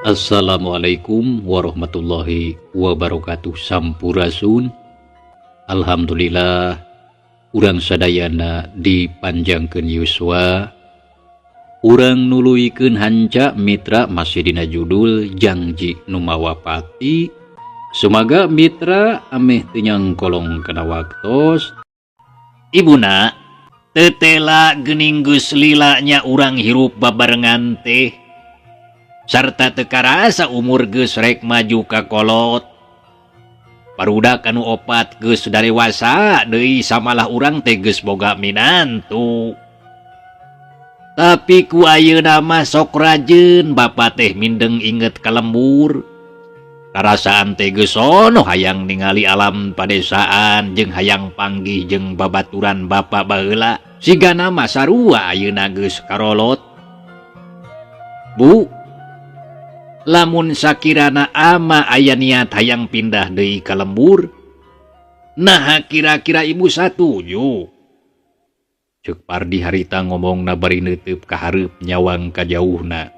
Assalamualaikum warahmatullahi wabarakatuh. Sampurasun. Alhamdulillah urang sadayana dipanjangkeun yuswa. Urang nuluykeun hanca mitra masih dina judul janji nu mawapati. Sumaga mitra ameh teu nyangkolong kana waktos. Ibuna, tetela geuning geus lilanya urang hirup babarengan teh. Sarta teu karasa umur geus rek maju ka kolot. Parudak anu opat geus darewasa deui samalah urang teh geus boga minantu. Tapi ku ayeuna mah sok rajeun bapa teh mindeng inget ka lembur. Karasaan teh geus sono hayang ningali alam padesaan jeung hayang panggih jeung babaturan bapa baheula. Sigana mah sarua ayeuna geus karolot. Bu, lamun sakirana ama aya niat hayang pindah deui ka lembur, nah kira-kira ibu satuju? Ceuk Pardi harita ngomongna bari neuteub ka hareup nyawang ka jauhna.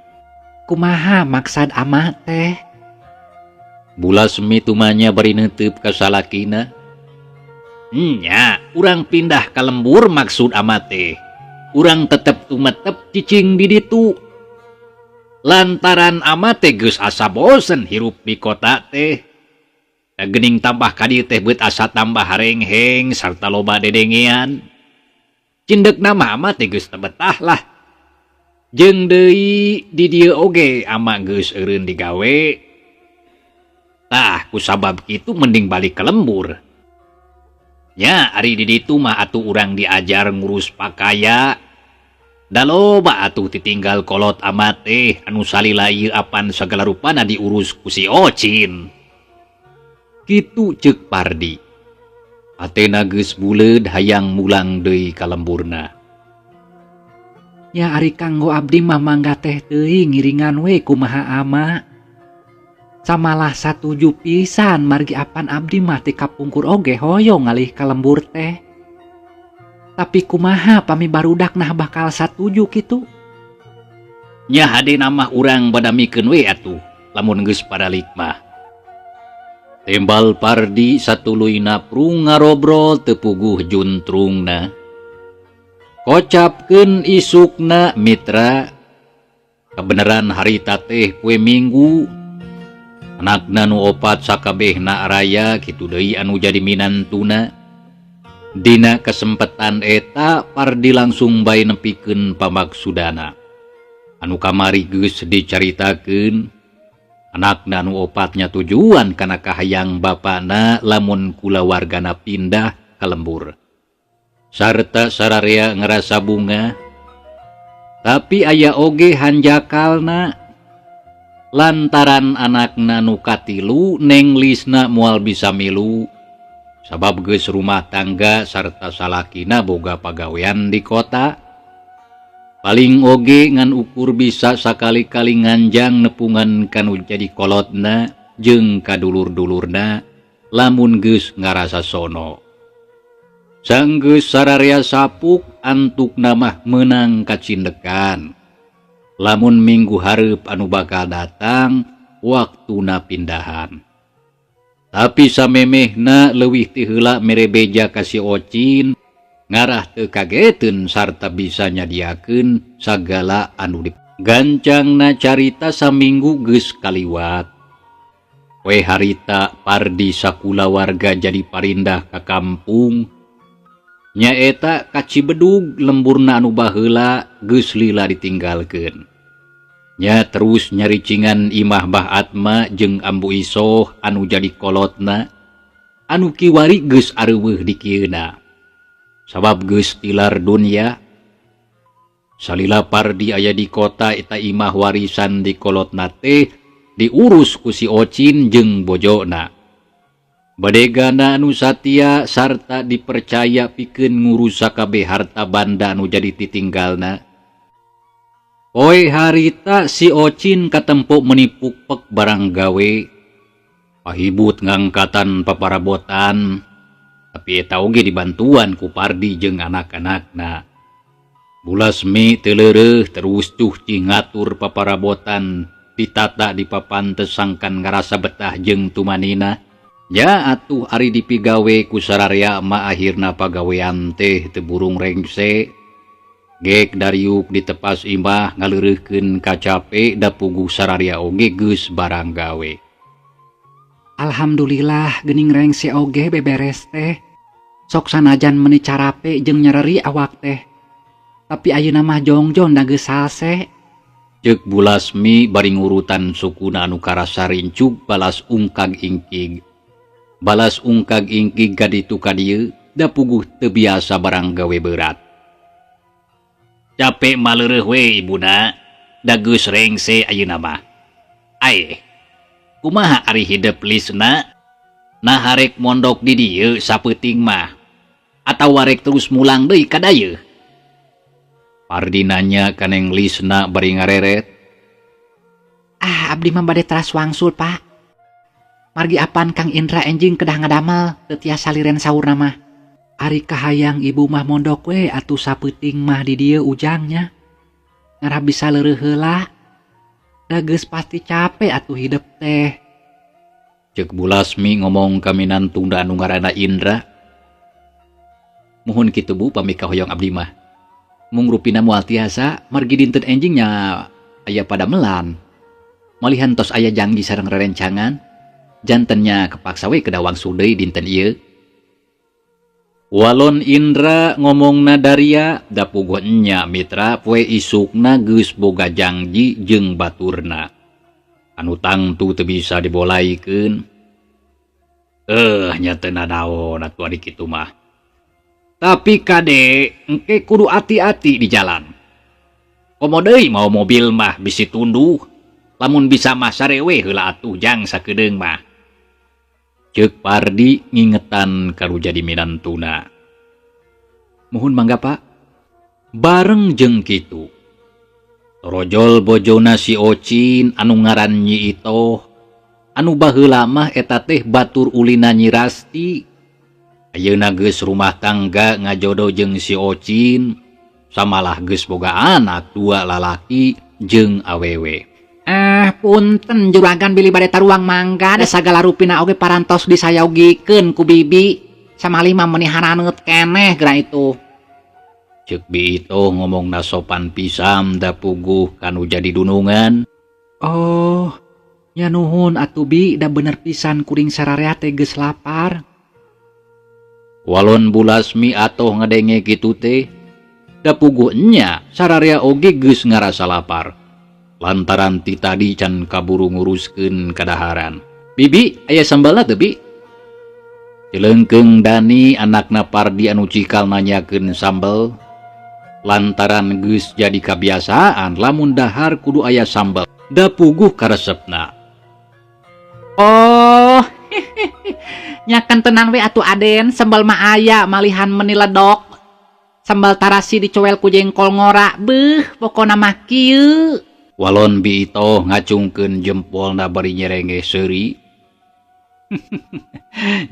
Kumaha maksad ama teh? Bulas mitumanya bari neuteub ka salakina. Nya, urang pindah ka lembur maksud ama teh. Urang tetep tumetep cicing di ditu. Lantaran ama teh geus asa bosen hirup di kota teh. Geuning tambah ka dieu teh beut asa tambah harengheng sarta loba dedengean. Cindeukna mah ama teh geus teu betah lah. Jeung deui di dieu oge ama geus eureun digawe. Tah kusabab kitu mending balik ka lembur. Nya ari di ditu mah atuh urang diajar ngurus pakaya. Da loba atuh ditinggal kolot amat teh anu salila ieu apan sagala rupana diurus ku si Ocin. Kitu ceuk Pardi. Atena geus buleud hayang mulang deui ka lemburna. Ya ari kanggo abdi mah mangga teh teuing ngiringan we kumaha ama. Samalah satuju pisan margi apan abdi mah ti kapungkur oge hoyong ngalih ka lembur teh. Tapi kumaha pami barudak nah bakal satuju kitu? Nya hadena mah urang badamikeun we atuh lamun geus paralik mah. Tembal Pardi satuluyna prung ngarobrol teu puguh juntrungna. Kocapkeun isukna mitra. Kabeneran harita teh poe Minggu. Anakna nu opat sakabehna araya kitu deui anu jadi minantuna. Dina kesempatan eta Pardi langsung bae nepikeun pamaksudana. Anu kamari geus dicaritakeun anakna anu opatnya tujuan kana kahayang bapana lamun kulawargana pindah ka lembur. Sarta sararea ngerasa bunga. Tapi aya oge hanjakalna lantaran anakna nu katilu nenglisna moal bisa milu. Sabab geus rumah tangga sarta salakina boga pagawean di kota. Paling oge ngan ukur bisa sakali-kali nganjang nepungan kanu jadi kolotna jeung kadulur-dulurna lamun geus ngarasa sono. Sanggeus sararea sapuk antukna mah meunang kacindekan. Lamun minggu hareup anu bakal datang waktuna pindahan. Tapi samemehna leuwih ti heula mere beja ka si Ocin ngarah teu kageteun sarta bisa nyadiakeun sagala anu gancangna carita saminggu geus kaliwat. Poe harita Pardi sakulawarga jadi parindah ka kampung. Nyaeta ka Cibedug lemburna anu baheula geus lila ditinggalkeun. Nya terus nyaricingan imah Bah Atma jeung Ambu Isoh anu jadi kolotna. Anu kiwari geus areuweuh di kieuna. Sabab geus tilar dunya. Salila Pardi aya di kota eta imah warisan di kolotna teh diurus ku si Ocin jeung bojona. Badegana anu satia sarta dipercaya pikeun ngurus sakabeh harta banda anu jadi titinggalna. Poe harita si Ocin katempo menipuk-pek barang gawe. Pahibut ngangkatan paparabotan. Tapi eta oge dibantuan ku Pardi jeung anak-anakna. Bulas mi teu leureuh terus cuh cing ngatur paparabotan ditata di papan tesangkan ngarasa betah jeung tumanina. Ya atuh ari dipigawe ku sararea mah akhirna pagawean teh teu burung rengse. Gek dariuk ditepas imah ngaleureuhkeun ka cape da puguh sararea oge geus barang gawe. Alhamdulillah geuning rengse oge beberes teh. Sok sanajan meuni carape jeung nyereri awak teh. Tapi ayeuna mah jongjon da geus salse. Ceuk Bulasmi bari ngurutan sukuna anu karasa rincug balas ungkag ingkig. Balas ungkag ingkig kaditu ka dieu da puguh teu biasa barang gawe berat. Capek maleureeh we ibuna, da geus rengse ayeuna mah. Aye, kumaha ari hidup lisna? Nah harek mondok di dieu sapeuting mah, atawa rek terus mulang deui ka dayeuh? Pardi nanya ka Neng Lisna bari ngareret. Abdi mah bade teras wangsul, Pak. Margi apan Kang Indra enjing kedah ngadamel teu tiasa liren saurna mah. Ari kahayang ibu mah mondok we atuh sapeuting mah di dieu ujangnya. Ngarah bisa leureuh heula. Da geus pasti capek atuh hidup teh. Ceuk Bulasmi ngomong ka minantungna anu ngaranna Indra. Muhun kitu Bu pami ka hoyong abdi mah. Mung rupina moal tiasa margi dinten enjingnya aya pada melan. Malihan tos aya janji sareng rerencangan. Jantennya kepaksa we kedah wangsul deui dinten ieu. Walon Indra ngomongna Daria da puguh nya mitra poe isukna geus boga janji jeung baturna. Anu tangtu teu bisa dibolaikeun. Nya teu nadaon atuh ari kitu mah. Tapi kade engke kudu hati-hati di jalan. Komo deui mau mobil mah bisi tunduh. Lamun bisa mah sarewe heula atuh jang sakedeung mah. Ceuk Pardi ngingetan karu jadi minantuna. Muhun mangga Pak. Bareng jeung kitu. Torojol bojona si Ocin anu ngaran Nyi Itoh. Anu baheula mah eta teh batur ulina Nyi Rasti. Ayeuna geus rumah tangga ngajodoh jeung si Ocin. Samalah geus boga anak 2 lalaki jeung awewe. Punten juragan Billy bade taruang mangga da sagala rupina oge parantos disayogikeun ku bibi. Samali mah meuni haraneut keneh geura itu. Ceuk Bi Itoh ngomongna sopan pisan da puguh kanu jadi dunungan. Oh, nya nuhun atuh Bi da bener pisan kuring sararea teh geus lapar. Walon Bulasmi atoh ngedenge kitu teh, da puguh nya sararea oge geus ngarasa lapar. Lantaran ti tadi can kaburu nguruskeun kadaharan. Bibi, aya sambalna teu Bi? Cileungkeung Dani anakna Pardi anu cikal nanyakeun sambel. Lantaran geus jadi kabiasaan lamun dahar kudu aya sambel. Da puguh karesepna. Oh, nyakan tenang we atuh Aden, sambal mah aya malihan meuni ledok. Sambal tarasi dicowel ku jengkol ngora. Beuh, pokona mah kieu. Walon Bi Itoh ngacungkeun jempolna bari nyerenge seuri.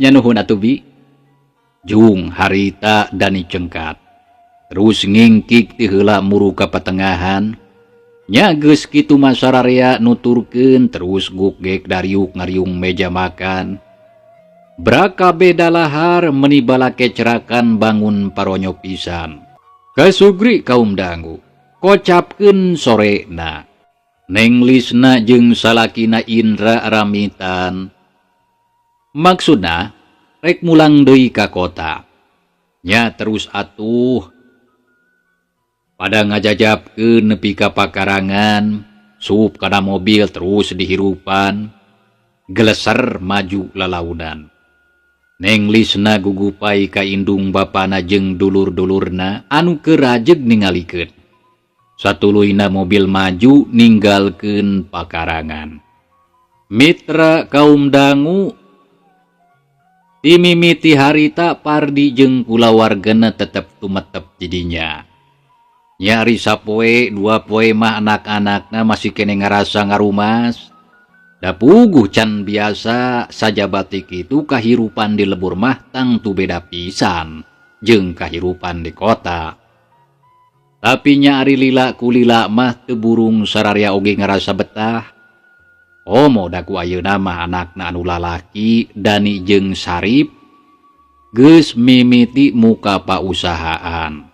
Nya nuhun atuh Bi. Jung harita Dani cengkat. Terus ngingkik ti heula muru ka patengahan. Nya geus kitu mah sararea nuturkeun terus gugek dariuk ngariung meja makan. Braka beda lahar meuni bala kecerakan bangun paronyo pisan. Kasugri kaum dangu. Kocapkeun sorena. Neng Lisna jeung salakina Indra ramitan. Maksudna rek mulang deui ka kota. Nya terus atuh pada ngajajabkeun nepi ka pakarangan, sup kana mobil terus dihirupan, geleser maju lalaunan. Neng Lisna gugupai ka indung bapana jeung dulur-dulurna anu kerajeg ningalikeun. Satuluina mobil maju ninggalkeun pakarangan. Mitra kaum dangu ti mimiti harita Pardi jeung kulawargana tetep tumetep jidinya. Nyari sapoe 2 poe mah anak-anakna masih kene ngarasa ngarumas. Da puguh can biasa saja batik itu kahirupan di lebur mah tangtu beda pisan jeung kahirupan di kota. Tapi nya ari lila ku lila mah teu burung sararea oge ngarasa betah. Daku ayeuna mah anakna anu lalaki Dani jeung Sarip geus mimiti muka pausahaan.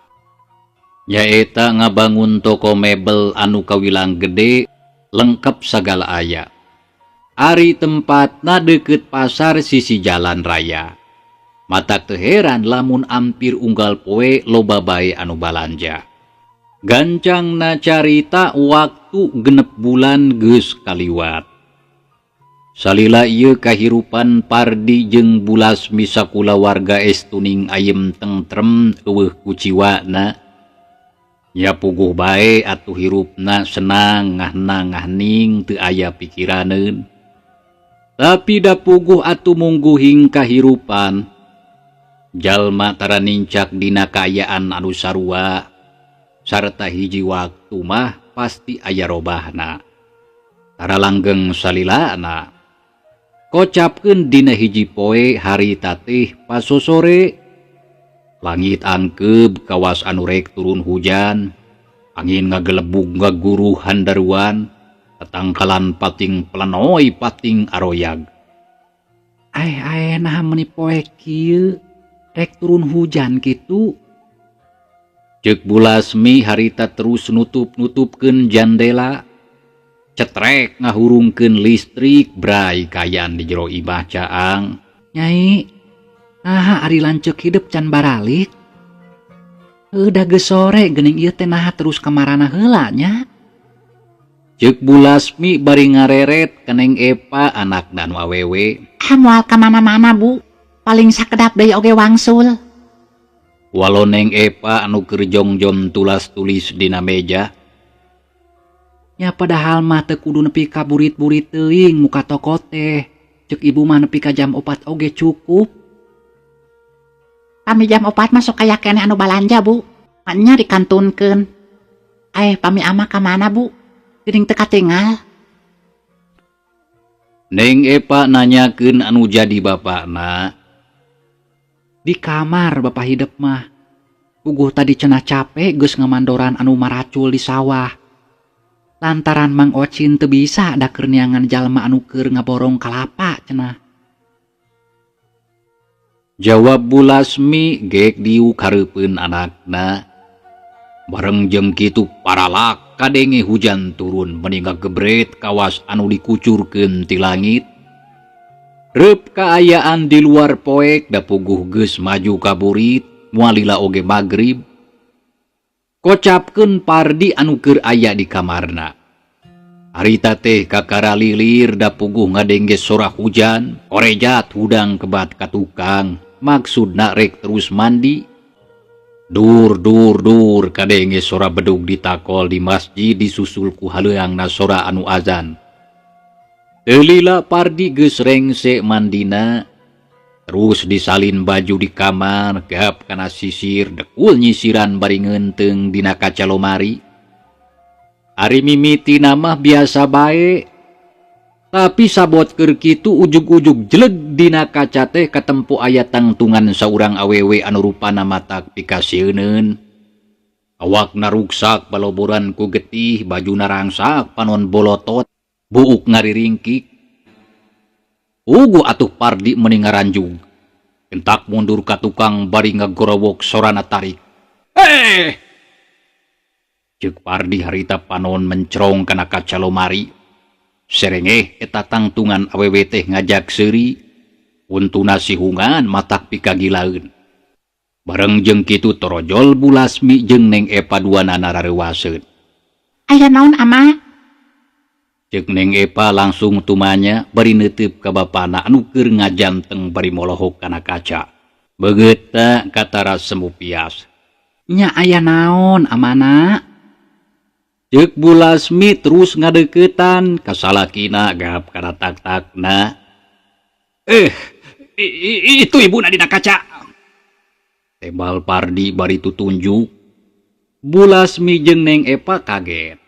Nyaeta ngabangun toko mebel anu kawilang gede lengkap sagala aya. Ari tempatna deket pasar sisi jalan raya. Mata teu heran lamun ampir unggal poe loba bae anu balanja. Gancangna carita waktu genep bulan geus kaliwat. Salila ieu kahirupan Pardi jeung Bulasmi sakula warga estuning ayem tentrem eueuh ku ciwana. Nya puguh bae atuh hirupna senang ngahna-ngahning teu aya pikiraneun. Tapi da puguh atuh mungguhing kahirupan. Jalma tara nincak dina kaayaan anu sarua sarta hiji waktu mah pasti aya robahna. Tara langgeng salilana. Kocapkeun dina hiji poe harita teh pasosore. Langit angkeub kawas anu rek turun hujan. Angin ngagelebug ngaguruh handaruan. Tatangkalan pating pelenoy pating aroyag. Ae nah meuni poe kieu rek turun hujan kitu. Ceuk Bulasmi harita terus nutup-nutupkeun jandela. Cetrek ngahurungkeun listrik bray kayan di jero imah caang. Nyai, naha ari lanceuk hidup can baralik? Da geus sore geuning ieu teh naha terus kamarana heula nya? Ceuk Bulasmi bari ngareret ka Neng Epa anakna anu awewe. Moal ka mana-mana Bu, paling sakedap deui oge wangsul. Walau Neng Epa anu keur jongjom tulas-tulis dina meja. Ya padahal mah teu kudu nepi ka burit-burit teuing muka toko teh. Ceuk ibu mah nepi ka jam 4 oge cukup. Pami jam 4 masuk aya keneh anu balanja Bu. Nya dikantunkeun. Pami ama ka mana Bu? Geuning teu katingal. Neng Epa nanyakeun anu jadi bapakna. Di kamar bapak hidup mah. Puguh tadi cenah capek geus ngamandoran anu maracul di sawah. Lantaran Mang Ocin teu bisa da keur neangan jalma anu keur ngaborong kalapa cenah. Jawab Bulasmi geek diuk hareupeun anakna. Bareng jeung kitu paralak kadenge hujan turun meninggal gebret kawas anu dikucurkeun ti langit. Reup kaayaan di luar poek da puguh geus maju ka burit moal lila oge magrib. Kocapkeun Pardi anu keur aya di kamarna. Harita teh kakara lilir da puguh ngadengge sora hujan, korejat hudang kebat ka tukang, maksudna rek terus mandi. Dur kadenge sora bedug ditakol di masjid disusul ku haleuangna sora anu azan. Teu lila Pardi geus rengse mandina. Terus disalin baju di kamar, gap kana sisir, dekul nyisiran bari ngeunteung dina kaca lomari. Ari mimiti mah biasa bae. Tapi sabot keur kitu ujug-ujug jeleg dina kaca teh katempo aya tangtungan saurang awewe anu rupana matak pikasieun. Awakna ruksak baloboran ku getih, bajuna rangsak panon bolotot, buuk ngariringkik. Ugu atuh Pardi meni ngaranjug. Kentak mundur ka tukang bari ngagorowok sorana tarik. Ceuk Pardi harita panon mencrong kana kaca lomari. Serengeh eta tangtungan awewe teh ngajak seuri. Untuna sihungan matak pikagilaeun. Bareng jeung kitu torojol Bulasmi jeung Neng Epa duanana rareuwaseun. Aya naon Ama? Ceuk Neng Epa langsung tumanya bari neuteup ka bapana anu keur ngajanteng bari molohok kana kaca. Begeutta katara semu pias. Nya aya naon Amana? Ceuk Bulasmi terus ngadeuketan ka salakina gap kana tak-takna. Itu ibuna dina kaca. Tebal Pardi bari tutunjuk. Bulasmi jeung Neng Epa kaget.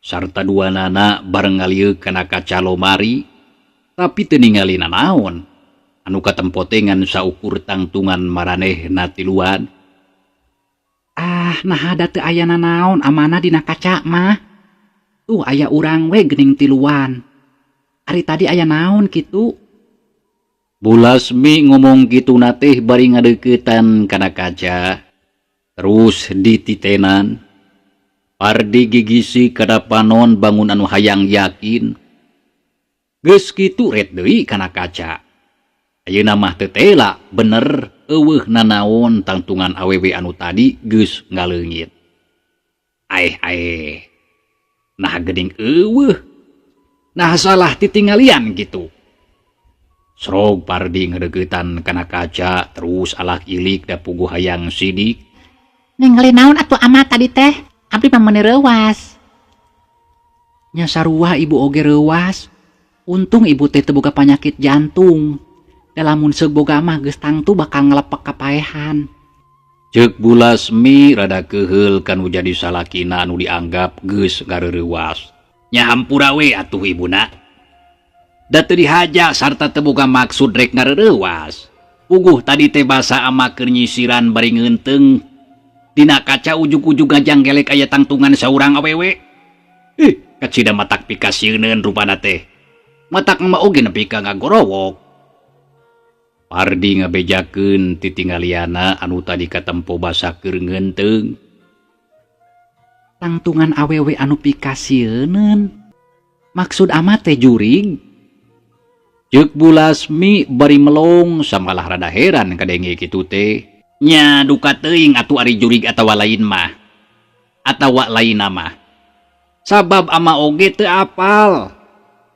Sarta duanana bareng ngalieu kana kaca lomari, tapi teu ningali nanaon. Anu katempotengan saukur tangtungan maranehna tiluan. Nah ada teu aya nanaon Amana dina kaca mah. Tuh aya urang we geuning tiluan. Ari tadi aya naon gitu? Bulasmi ngomong gitu nateh bari ngadeukeutan kana kaca. Terus dititenan. Pardi gigisi kada panon bangun anu hayang yakin. Geus kitu ret deui kana kaca. Ayeuna mah teu tela bener eueuh nanaon tangtungan awewe anu tadi geus ngaleungit. Aeh. Nah geuning eueuh. Nah salah titinggalian gitu. Srog Pardi ngadeukeutan kana kaca terus alak ilik da puguh hayang sidik. Ningali naon atuh ama tadi teh? Abdi mah meuni reuwas. Nya sarua ibu oge reuwas. Untung ibu teh teu boga panyakit jantung. Da lamun seug boga mah geus tangtu bakal ngelepek kapaehan. Ceuk Bulasmi rada keheul kanu jadi salakina anu dianggap geus gareurewas. Nya hampura we atuh ibuna. Da teu dihaja sarta teu boga maksud rek ngareurewas. Puguh tadi teh basa ama keur nyisiran bari ngeunteung. Dina kaca ujug-ujug ngajang gelek aya tangtungan saurang awewe. Kacida matak pikasieun rupana teh. Matak mah oge nepi ka ngagorowok. Pardi ngabejakeun titinggaliana anu tadi katempo basa keur ngeunteung. Tangtungan awewe anu pikasieun. Maksud ama teh jurig. Ceuk Bulasmi bari melong samalah rada heran kadenge kitu teh. Nya duka teuing atuh ari jurig atawa lain mah. Atawa lainna mah. Sabab ama oge teu apal.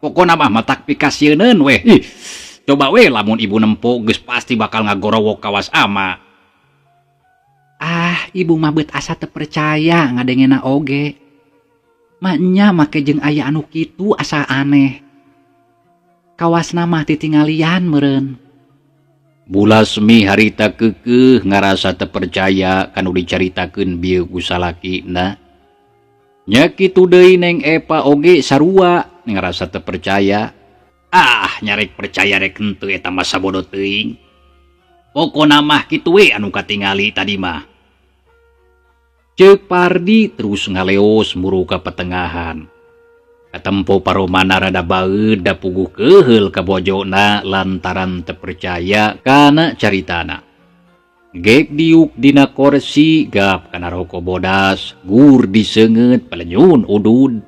Pokona mah matak pikasieun weh. Coba we lamun ibu nempo geus pasti bakal ngagorowok kawas ama. Ibu mah beut asa teu percaya ngadengena oge. Maknya make jeung aya anu kitu asa aneh. Kawasna mah titinggalian meureun. Bulasmi harita keukeuh ngarasa teu percaya kanu dicaritakeun bieu ku salakina. Nya kitu deui Neng Epa oge sarua ngarasa teu percaya. Nyarek percaya rek henteu eta mah sabodo teuing. Pokona mah kitu we anu katingali tadi mah. Ceuk Pardi terus ngaleos muru ka petengahan. Katempo paromana rada baeud da puguh keheul ka bojona lantaran teu percaya kana caritana. Gek diuk dina kursi gap kana roko bodas, gur diseungeut palenyun udud.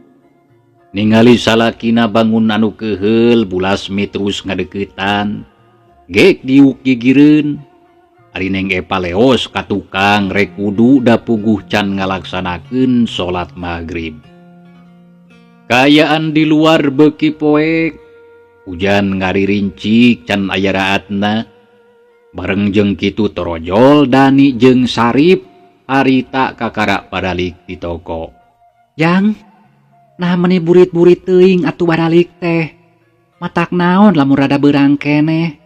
Ningali salakina bangun anu keheul, Bulasmi terus ngadeuketan. Gek diuk gigireun. Ari Neng Epa leos ka tukang rek wudu da puguh can ngalaksanakeun salat maghrib. Kayaan di luar beuki poek. Hujan ngaririncik can aya raatna. Bareng jeung kitu torojol Dani jeung Sarip harita kakara padalik di toko. Yang nah meni burit-burit teuing atuh badalik teh. Matak naon lamun rada beurang keneh.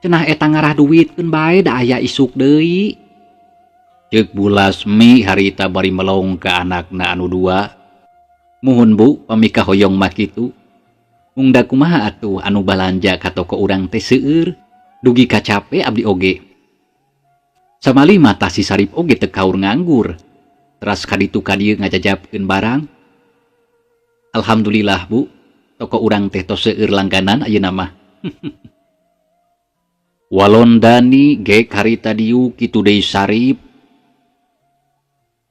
Cenah eta ngarah duitkeun bae da aya isuk deui. Ceuk Bulasmi harita bari melong ka anakna anu dua. Muhun Bu, pamika hoyong mah kitu. Mungda kumaha atuh anu balanja ka toko urang teh seueur. Dugi kacape abdi oge. Samali mata si Sarip oge teu kaur nganggur. Teras kaditu ka dieu ngajajabkeun barang. Alhamdulillah Bu, toko urang teh tos seueur langganan ayeuna mah. Walon Dani gek harita diu kitu deui Sarip.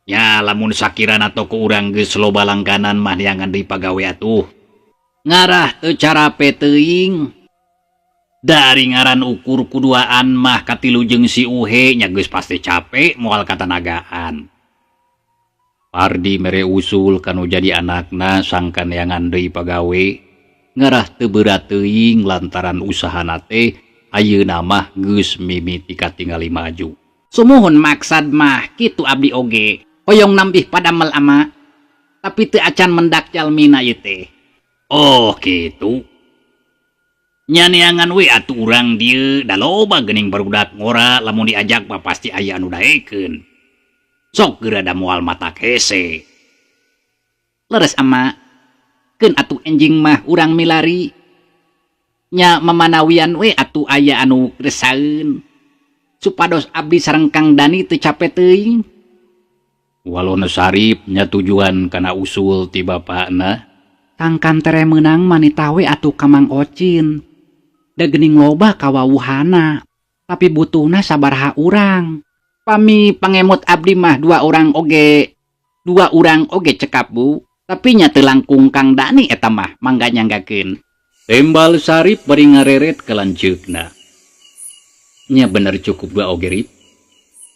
Ya lamun sakirana toko urang geus loba langganan mah neangan deui pagawe atuh. Ngarah teu carape teuing. Dari ngaran ukur kuduaan mah katilu jeung si Uhe nya geus pasti capek moal katanagaan. Pardi mere usul kanu jadi anakna sangkan neangan deui pagawe. Ngarah teu berat teuing lantaran usahana teh ayeuna mah geus mimiti katingali maju. Sumuhun maksad mah kitu abdi oge. Hoyong nambih padamel ama. Tapi teu acan mendak jalmina ieu teh. Oh kitu. Nya neangan we atuh urang dieu da loba geuning barudak ngora lamun diajak mah pasti aya anu daekeun. Sok geura da moal matak hese. Leres ama. Keun atuh enjing mah urang milari. Nya mamanawian we atuh aya anu kresaeun. Supados abdi sareng Kang Dani teu capek teuing. Walona Sarip nya tujuan kana usul ti bapakna. Tangkan tere menang manitawe atuh kamang ocin. Da geuning loba kawawuhana, tapi butuhna sabaraha urang. Pami pangemot abdi mah dua orang oge cekap Bu, tapi nya teu langkung Kang Dani eta mah mangga nyanggakeun. Tembal Sarip bari ngareret ka lanceukna. Nya bener cukup dua oge Rip.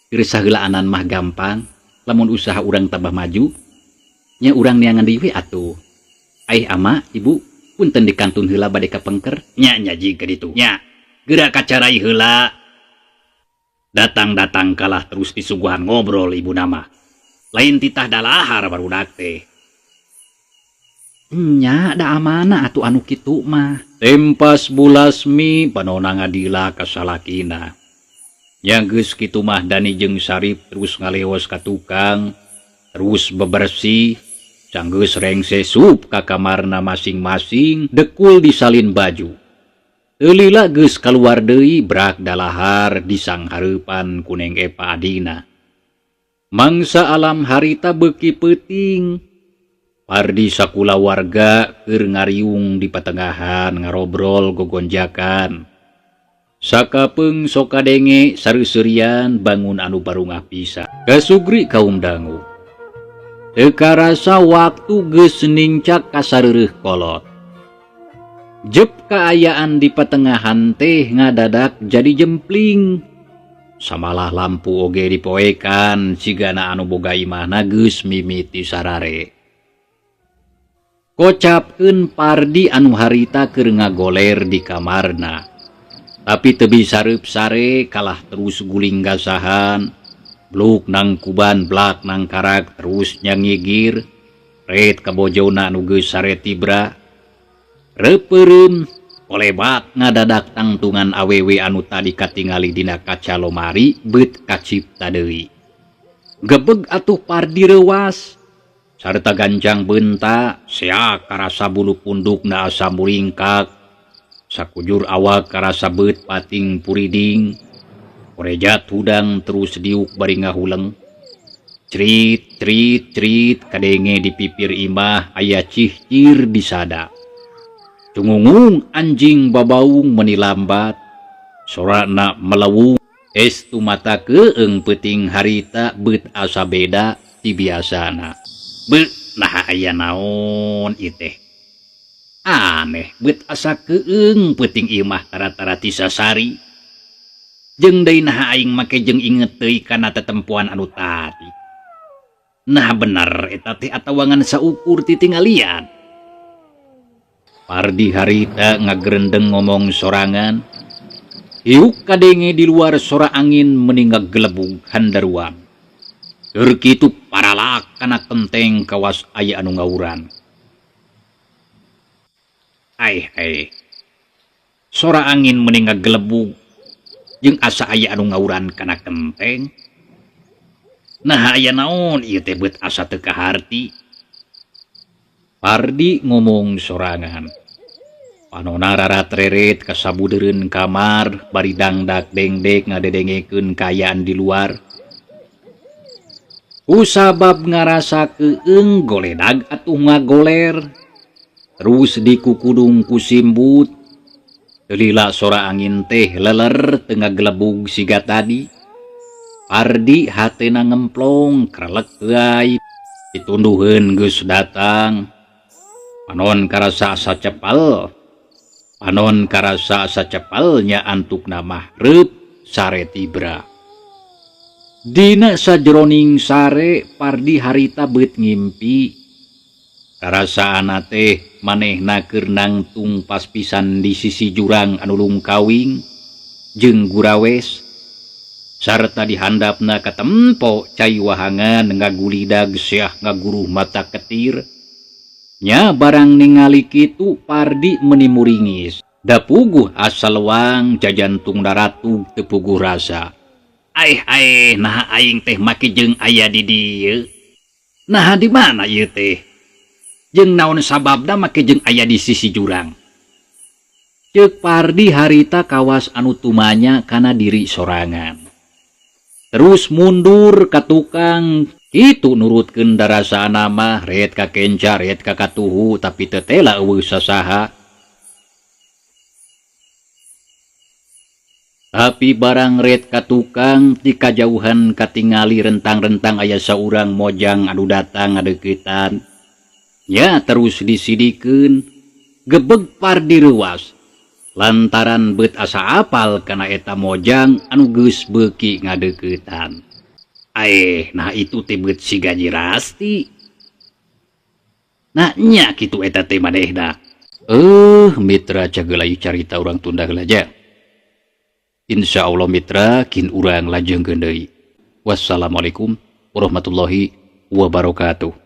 Geus saheulaanan mah gampang, lamun usaha urang tambah maju. Nya urang neangan deui atuh. Aih ama, ibu, punten dikantun heula bade kapengker. Nya jiga ditu. Nya, geura kacarai heula. Datang-datang kalah terus disuguhan ngobrol ibu nama. Lain titah dalahar barudak teh. Nya da amanah atuh anu kitu mah. Tempas Bulasmi panona ngadila ka salakina. Nya geus kitu mah Dani jeung Sarip terus ngaleos ka tukang, terus bebersih. Canggeus rengse sup ka kamarna masing-masing, dekul disalin baju. Eulila geus kaluar deui brak dalahar di sanghareupan ku Neng Epa adina. Mangsa alam harita beuki peuting. Pardi sakula warga keur ngariung di patengahan ngarobrol gogonjakan. Sakapeung sok kadenge sareuserian bangun anu barungah pisan. Kasugri kaum dangu. Teu karasa waktu geus ningcak ka sareureuk kolot. Jep kaayaan di patengahan teh ngadadak jadi jempling. Samalah lampu oge dipoekan sigana anu boga imahna geus mimiti sarare. Kocapkeun Pardi anu harita keur ngagoler di kamarna. Tapi teu bisa reup sare kalah terus guling gasahan. Bluk nang kuban blak nang karak terus nyangigir. Ret kabojona anu geus sare tibra. Repeureum olebat ngadadak tangtungan awewe anu tadi katingali dina kaca lomari beut kacipta deui. Gebeg atuh Pardi reuwas. Sarta ganjang beunta seak karasa bulu pundukna asa muringkak. Sakujur awak karasa beut pating puriding. Korejat hudang terus diuk bari ngahuleng. Crit, crit, crit, kadenge di pipir imah aya cihcir di sada. Tungungung anjing babaung menilambat. Sorana melewung. Estu mata keeng peuting harita beut asa beda ti biasana. Beut nah aya naon ieu teh. Aneh beut asa keeng peuting ieu mah tara-tara ti sasari. Jeung deui nah aing make jeung inget teuy kana tetempoan anu tadi. Nah bener eta teh atawangan saukur titingalian. Pardi harita ngagrendeng ngomong sorangan. Hiuk kadenge di luar sora angin meninggal gelebug handaruan. Keur kitu paralak kana kenteng kawas aya anu ngauran. Ai. Sora angin meninggal gelebug jeung asa aya anu ngauran kana kenteng. Nah aya naon ieu teh beut asa teu kaharti. Pardi ngomong sorangan. Panona rarat reret ka sabudeureun kamar bari dangdak dengdek ngadedengekeun kaayaan di luar. Kusabab ngarasa keeng goledag atuh ngagoler. Terus dikukudung ku simbut. Lila sora angin teh leler tengah gelebug siga tadi. Pardi hatena ngemplong krelek euy. Ditunduheun geus datang. Panon karasa asa cepal. Panon karasa asa cepalnya antukna mah reup sare tibra. Dina sajroning sare Pardi harita beut ngimpi. Karasaan teh manehna keur nangtung pas pisan di sisi jurang anu lungkawing jeung gurawes. Sarta dihandapna ka tempo cai wahangan ngagulidag seah ngaguruh mata ketir. Nya barang ningali kitu Pardi meuni muringis. Da puguh asa lewang jajantung daratug teu puguh rasa. Aih, nah aing teh make jeung aya di dieu. Nah di mana ieu teh? Jeung naon sababna make jeung aya di sisi jurang. Ceuk Pardi harita kawas anu tumanya kana diri sorangan. Terus mundur ka tukang itu nurutkeun darasa nama red ka kenca red ka katuhu tapi tetela eueuh sasaha. Tapi barang red ka tukang ti kajauhan katingali rentang-rentang aya saurang mojang anu datang ngadeuketan. Ya terus disidikeun gebeg par diruas lantaran beut asa apal kana eta mojang anu geus beuki ngadeuketan. Nah itu teh beut si Gaji Rasti. Nah nya kitu eta teh manehna. Mitra cagelai carita urang tunda gelaja. Insyaallah mitra kin urang lajengkeun deui. Wassalamualaikum warahmatullahi wabarakatuh.